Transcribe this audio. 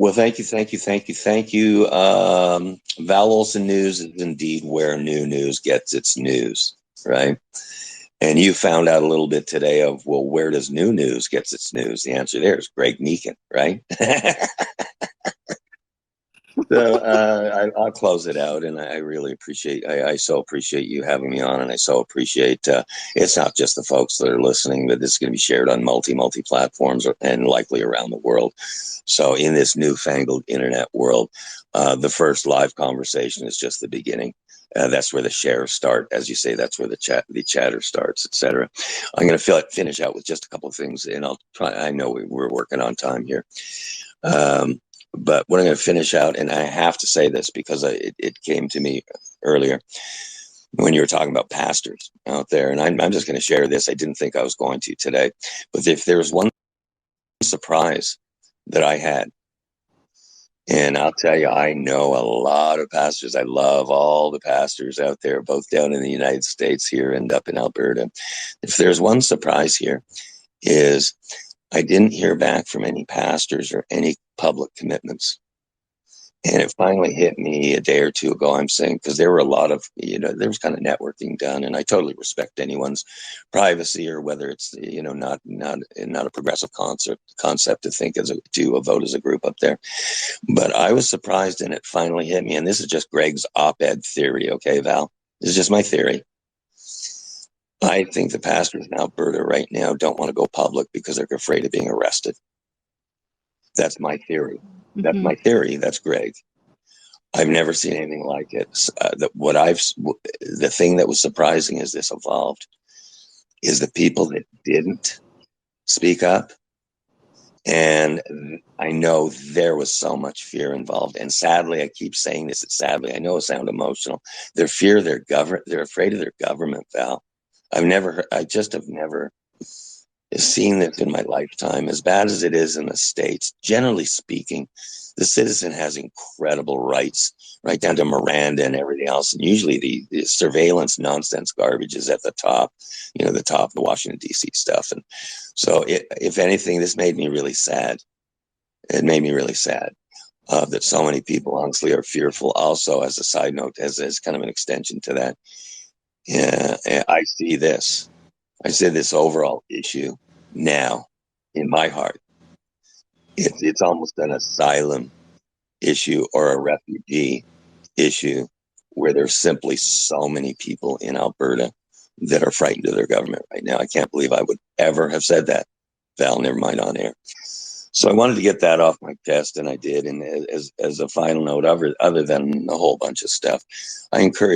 Well, thank you. Val Olson News is indeed where new news gets its news, right? And you found out a little bit today of, well, where does new news gets its news? The answer there is Greg Meakin, right? So I'll close it out, and I really appreciate. I so appreciate you having me on, and I so appreciate. It's not just the folks that are listening, but this is going to be shared on multi platforms and likely around the world. So in this newfangled internet world, the first live conversation is just the beginning. That's where the shares start, as you say. That's where the chatter starts, etc. I'm going to finish out with just a couple of things, and I'll try. I know we're working on time here. But what I'm going to finish out, and I have to say this because it came to me earlier when you were talking about pastors out there, and I'm just going to share this. I didn't think I was going to today, but if there was one surprise that I had, and I'll tell you, I know a lot of pastors. I love all the pastors out there, both down in the United States here and up in Alberta. If there's one surprise here, is I didn't hear back from any pastors or any public commitments. And it finally hit me a day or two ago. I'm saying, because there were a lot of, there was kind of networking done, and I totally respect anyone's privacy or whether it's, not a progressive concept to think to vote as a group up there. But I was surprised, and it finally hit me. And this is just Greg's op-ed theory, okay, Val? This is just my theory. I think the pastors in Alberta right now don't want to go public because they're afraid of being arrested. That's my theory. That's my theory. That's Greg. I've never seen anything like it. The thing that was surprising as this evolved is the people that didn't speak up. And I know there was so much fear involved. And sadly, I keep saying this. Sadly, I know it sounds emotional. They're afraid of their government, Val. I just have never seen this in my lifetime. As bad as it is in the States, generally speaking, the citizen has incredible rights, right down to Miranda and everything else. And usually the surveillance nonsense garbage is at the top, the top of the Washington, D.C. stuff. And so if anything, this made me really sad. It made me really sad that so many people honestly are fearful. Also, as a side note, as kind of an extension to that, I see this overall issue now in my heart. It's almost an asylum issue or a refugee issue where there's simply so many people in Alberta that are frightened of their government right now. I can't believe I would ever have said that, Val, never mind on air. So I wanted to get that off my chest, and I did. And as a final note, other than a whole bunch of stuff, I encourage